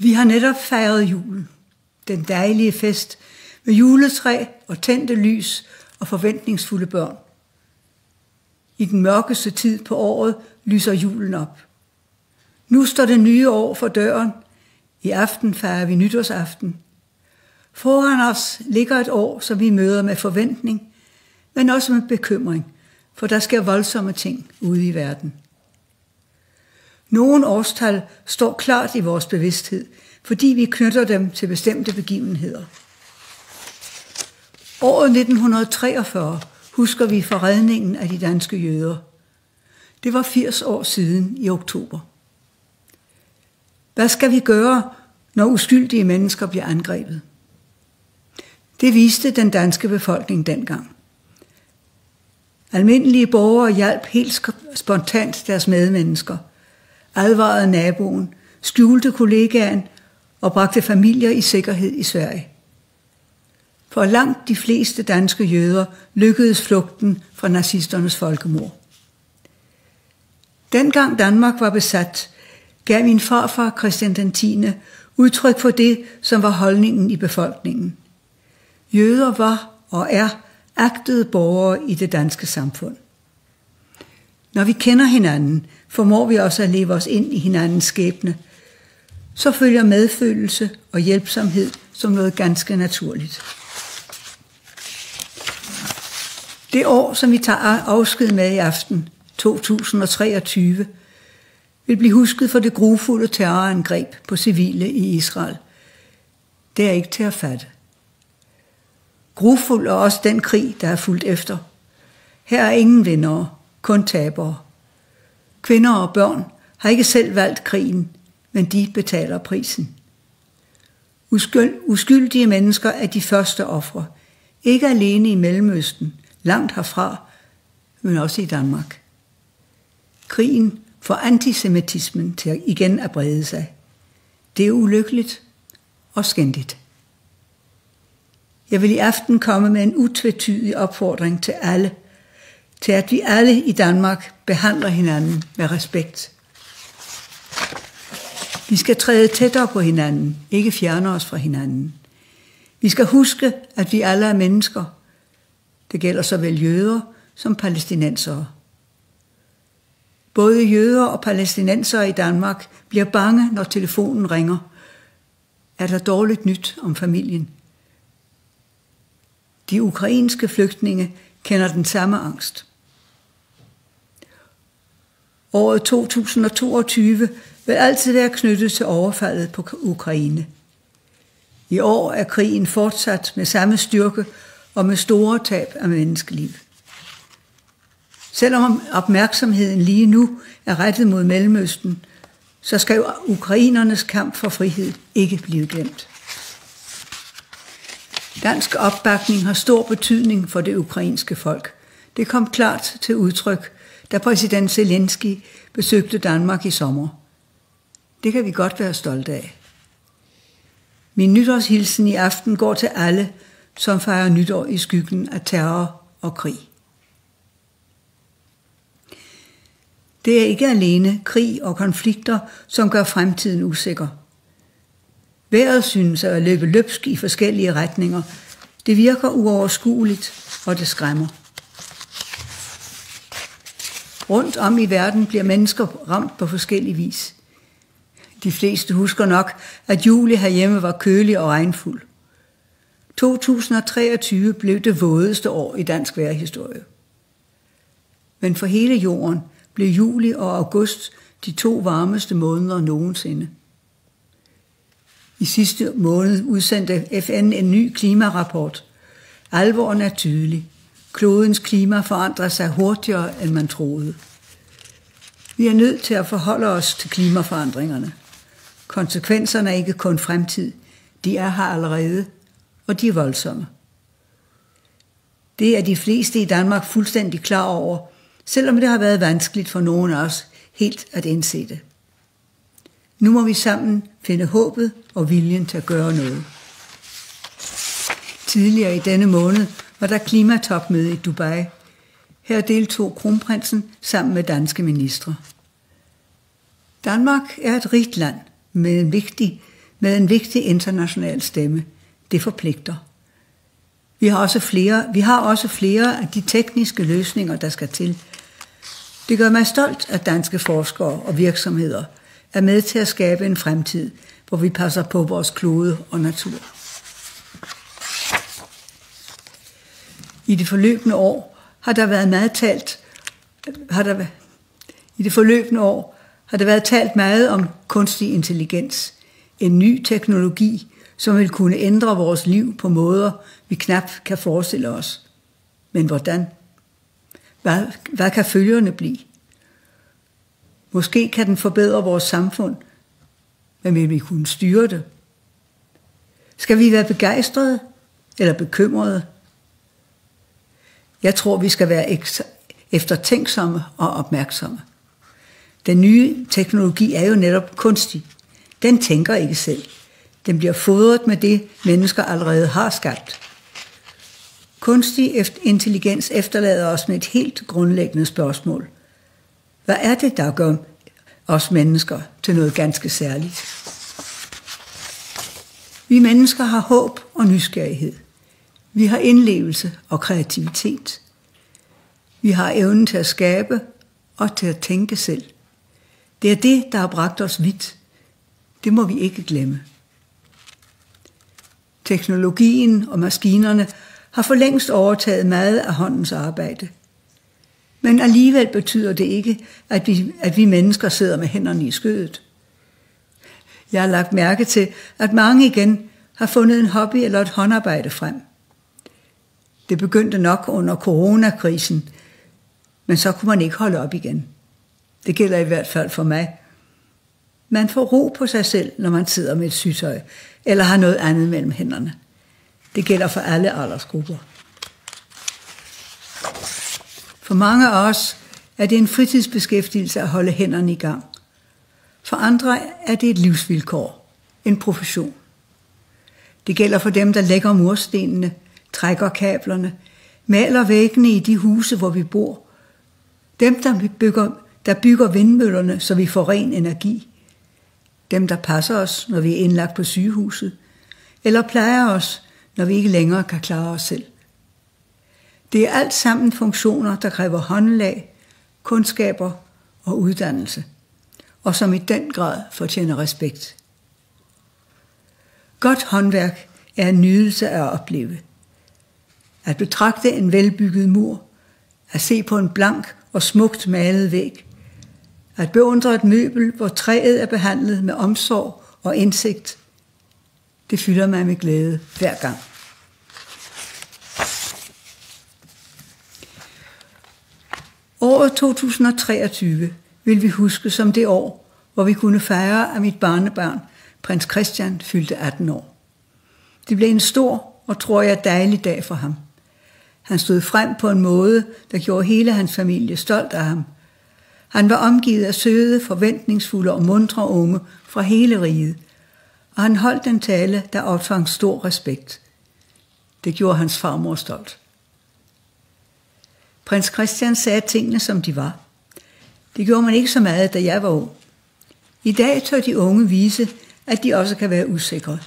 Vi har netop fejret julen, den dejlige fest med juletræ og tændte lys og forventningsfulde børn. I den mørkeste tid på året lyser julen op. Nu står det nye år for døren. I aften fejrer vi nytårsaften. Foran os ligger et år, som vi møder med forventning, men også med bekymring, for der sker voldsomme ting ude i verden. Nogle årstal står klart i vores bevidsthed, fordi vi knytter dem til bestemte begivenheder. Året 1943 husker vi forredningen af de danske jøder. Det var 80 år siden i oktober. Hvad skal vi gøre, når uskyldige mennesker bliver angrebet? Det viste den danske befolkning dengang. Almindelige borgere hjalp helt spontant deres medmennesker, advarede naboen, skjulte kollegaen og bragte familier i sikkerhed i Sverige. For langt de fleste danske jøder lykkedes flugten fra nazisternes folkemord. Dengang Danmark var besat, gav min farfar Christian X udtryk for det, som var holdningen i befolkningen. Jøder var og er agtede borgere i det danske samfund. Når vi kender hinanden, formår vi også at leve os ind i hinandens skæbne. Så følger medfølelse og hjælpsomhed som noget ganske naturligt. Det år, som vi tager afsked med i aften, 2023, vil blive husket for det grufulde terrorangreb på civile i Israel. Det er ikke til at fatte. Grufuld er også den krig, der er fulgt efter. Her er ingen vindere, kun tabere. Kvinder og børn har ikke selv valgt krigen, men de betaler prisen. Uskyldige mennesker er de første ofre, ikke alene i Mellemøsten, langt herfra, men også i Danmark. Krigen får antisemitismen til igen at brede sig. Det er ulykkeligt og skændigt. Jeg vil i aften komme med en utvetydig opfordring til alle, til at vi alle i Danmark behandler hinanden med respekt. Vi skal træde tættere på hinanden, ikke fjerne os fra hinanden. Vi skal huske, at vi alle er mennesker. Det gælder såvel jøder som palæstinensere. Både jøder og palæstinensere i Danmark bliver bange, når telefonen ringer. Er der dårligt nyt om familien? De ukrainske flygtninge kender den samme angst. Året 2022 vil altid være knyttet til overfaldet på Ukraine. I år er krigen fortsat med samme styrke og med store tab af menneskeliv. Selvom opmærksomheden lige nu er rettet mod Mellemøsten, så skal ukrainernes kamp for frihed ikke blive glemt. Dansk opbakning har stor betydning for det ukrainske folk. Det kom klart til udtryk, da præsident Zelensky besøgte Danmark i sommer. Det kan vi godt være stolte af. Min nytårshilsen i aften går til alle, som fejrer nytår i skyggen af terror og krig. Det er ikke alene krig og konflikter, som gør fremtiden usikker. Vejret synes at løbe løbsk i forskellige retninger. Det virker uoverskueligt, og det skræmmer. Rundt om i verden bliver mennesker ramt på forskellig vis. De fleste husker nok, at juli herhjemme var kølig og regnfuld. 2023 blev det vådeste år i dansk vejrhistorie. Men for hele jorden blev juli og august de 2 varmeste måneder nogensinde. I sidste måned udsendte FN en ny klimarapport. Alvoren er tydelig. Klodens klima forandrer sig hurtigere, end man troede. Vi er nødt til at forholde os til klimaforandringerne. Konsekvenserne er ikke kun fremtid. De er her allerede, og de er voldsomme. Det er de fleste i Danmark fuldstændig klar over, selvom det har været vanskeligt for nogen af os helt at indse det. Nu må vi sammen finde håbet og viljen til at gøre noget. Tidligere i denne måned var der klimatopmøde i Dubai. Her deltog kronprinsen sammen med danske ministre. Danmark er et rigt land med en vigtig med en vigtig international stemme. Det forpligter. Vi har også flere af de tekniske løsninger, der skal til. Det gør mig stolt, at danske forskere og virksomheder er med til at skabe en fremtid, hvor vi passer på vores klode og natur. I det forløbende år har der været talt meget om kunstig intelligens, en ny teknologi, som vil kunne ændre vores liv på måder, vi knap kan forestille os. Men hvordan? Hvad kan følgerne blive? Måske kan den forbedre vores samfund, men vil vi kunne styre det? Skal vi være begejstrede eller bekymrede? Jeg tror, vi skal være eftertænksomme og opmærksomme. Den nye teknologi er jo netop kunstig. Den tænker ikke selv. Den bliver fodret med det, mennesker allerede har skabt. Kunstig intelligens efterlader os med et helt grundlæggende spørgsmål. Hvad er det, der gør os mennesker til noget ganske særligt? Vi mennesker har håb og nysgerrighed. Vi har indlevelse og kreativitet. Vi har evnen til at skabe og til at tænke selv. Det er det, der har bragt os vidt. Det må vi ikke glemme. Teknologien og maskinerne har for længst overtaget meget af håndens arbejde. Men alligevel betyder det ikke, at vi mennesker sidder med hænderne i skødet. Jeg har lagt mærke til, at mange igen har fundet en hobby eller et håndarbejde frem. Det begyndte nok under coronakrisen, men så kunne man ikke holde op igen. Det gælder i hvert fald for mig. Man får ro på sig selv, når man sidder med et sygtøj, eller har noget andet mellem hænderne. Det gælder for alle aldersgrupper. For mange af os er det en fritidsbeskæftigelse at holde hænderne i gang. For andre er det et livsvilkår, en profession. Det gælder for dem, der lægger murstenene, trækker kablerne, maler væggene i de huse, hvor vi bor. Dem, der bygger vindmøllerne, så vi får ren energi. Dem, der passer os, når vi er indlagt på sygehuset. Eller plejer os, når vi ikke længere kan klare os selv. Det er alt sammen funktioner, der kræver håndlag, kundskaber og uddannelse, og som i den grad fortjener respekt. Godt håndværk er en nydelse af at opleve. At betragte en velbygget mur, at se på en blank og smukt malet væg, at beundre et møbel, hvor træet er behandlet med omsorg og indsigt, det fylder mig med glæde hver gang. Året 2023 vil vi huske som det år, hvor vi kunne fejre, at mit barnebarn, prins Christian, fyldte 18 år. Det blev en stor og, tror jeg, dejlig dag for ham. Han stod frem på en måde, der gjorde hele hans familie stolt af ham. Han var omgivet af søde, forventningsfulde og muntre unge fra hele riget, og han holdt en tale, der optvang stor respekt. Det gjorde hans farmor stolt. Prins Christian sagde tingene, som de var. Det gjorde man ikke så meget, da jeg var ung. I dag tør de unge vise, at de også kan være usikre.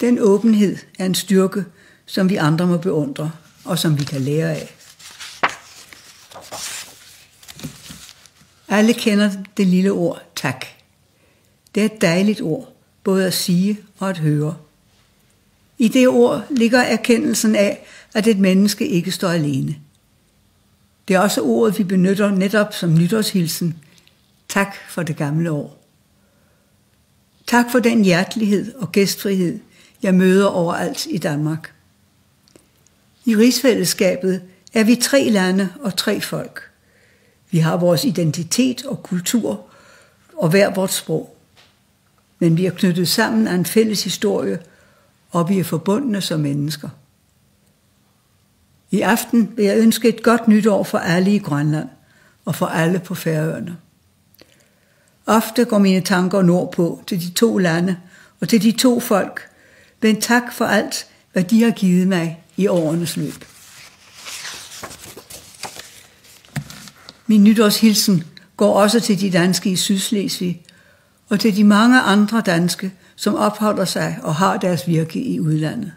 Den åbenhed er en styrke, som vi andre må beundre, og som vi kan lære af. Alle kender det lille ord tak. Det er et dejligt ord, både at sige og at høre. I det ord ligger erkendelsen af, at et menneske ikke står alene. Det er også ordet, vi benytter netop som nytårshilsen. Tak for det gamle år. Tak for den hjertelighed og gæstfrihed, jeg møder overalt i Danmark. I rigsfællesskabet er vi 3 lande og 3 folk. Vi har vores identitet og kultur og hver vort sprog. Men vi er knyttet sammen af en fælles historie, og vi er forbundne som mennesker. I aften vil jeg ønske et godt nytår for alle i Grønland og for alle på Færøerne. Ofte går mine tanker nordpå til de 2 lande og til de 2 folk, men tak for alt, hvad de har givet mig i årenes løb. Min nytårshilsen går også til de danske i Sydslesvig og til de mange andre danske, som opholder sig og har deres virke i udlandet.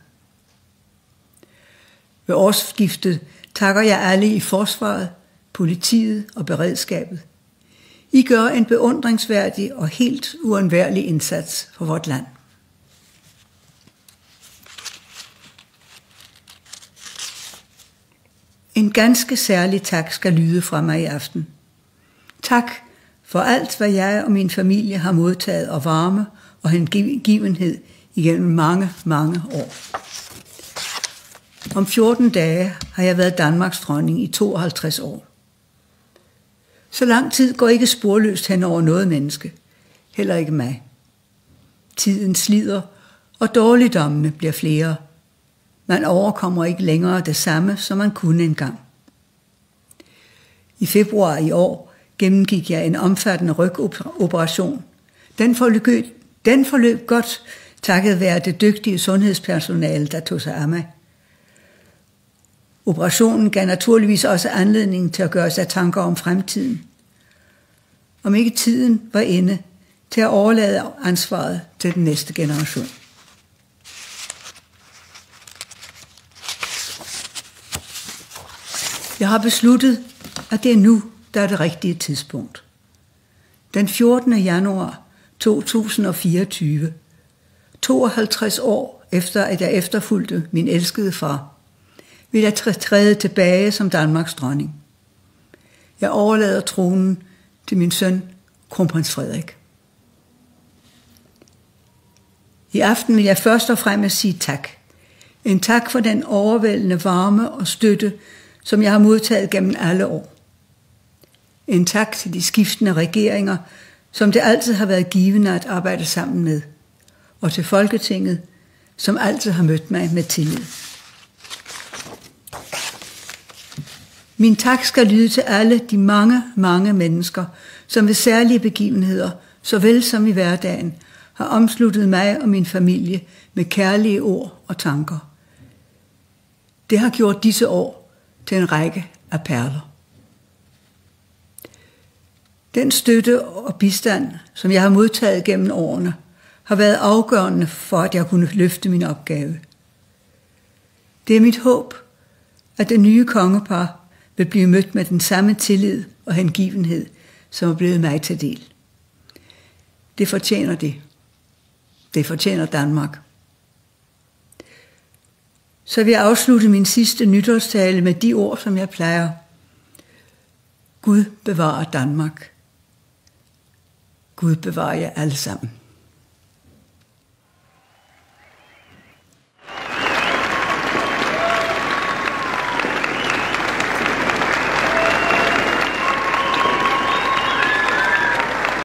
Ved årsskiftet takker jeg alle i forsvaret, politiet og beredskabet. I gør en beundringsværdig og helt uundværlig indsats for vort land. En ganske særlig tak skal lyde fra mig i aften. Tak for alt, hvad jeg og min familie har modtaget af varme og hengivenhed igennem mange, mange år. Om 14 dage har jeg været Danmarks dronning i 52 år. Så lang tid går ikke sporløst hen over noget menneske, heller ikke mig. Tiden slider, og dårligdommene bliver flere. Man overkommer ikke længere det samme, som man kunne engang. I februar i år gennemgik jeg en omfattende rygoperation. Den forløb godt, takket være det dygtige sundhedspersonale, der tog sig af mig. Operationen gav naturligvis også anledning til at gøre sig tanker om fremtiden. Om ikke tiden var inde til at overlade ansvaret til den næste generation. Jeg har besluttet, at det er nu, der er det rigtige tidspunkt. Den 14. januar 2024, 52 år efter at jeg efterfulgte min elskede far, vil jeg træde tilbage som Danmarks dronning. Jeg overlader tronen til min søn, kronprins Frederik. I aften vil jeg først og fremmest sige tak. En tak for den overvældende varme og støtte, som jeg har modtaget gennem alle år. En tak til de skiftende regeringer, som det altid har været givende at arbejde sammen med. Og til Folketinget, som altid har mødt mig med tillid. Min tak skal lyde til alle de mange, mange mennesker, som ved særlige begivenheder, såvel som i hverdagen, har omsluttet mig og min familie med kærlige ord og tanker. Det har gjort disse år til en række af perler. Den støtte og bistand, som jeg har modtaget gennem årene, har været afgørende for, at jeg kunne løfte min opgave. Det er mit håb, at det nye kongepar vil blive mødt med den samme tillid og hengivenhed, som er blevet mig til del. Det fortjener det. Det fortjener Danmark. Så vil jeg afslutte min sidste nytårstale med de ord, som jeg plejer. Gud bevarer Danmark. Gud bevarer jer alle sammen.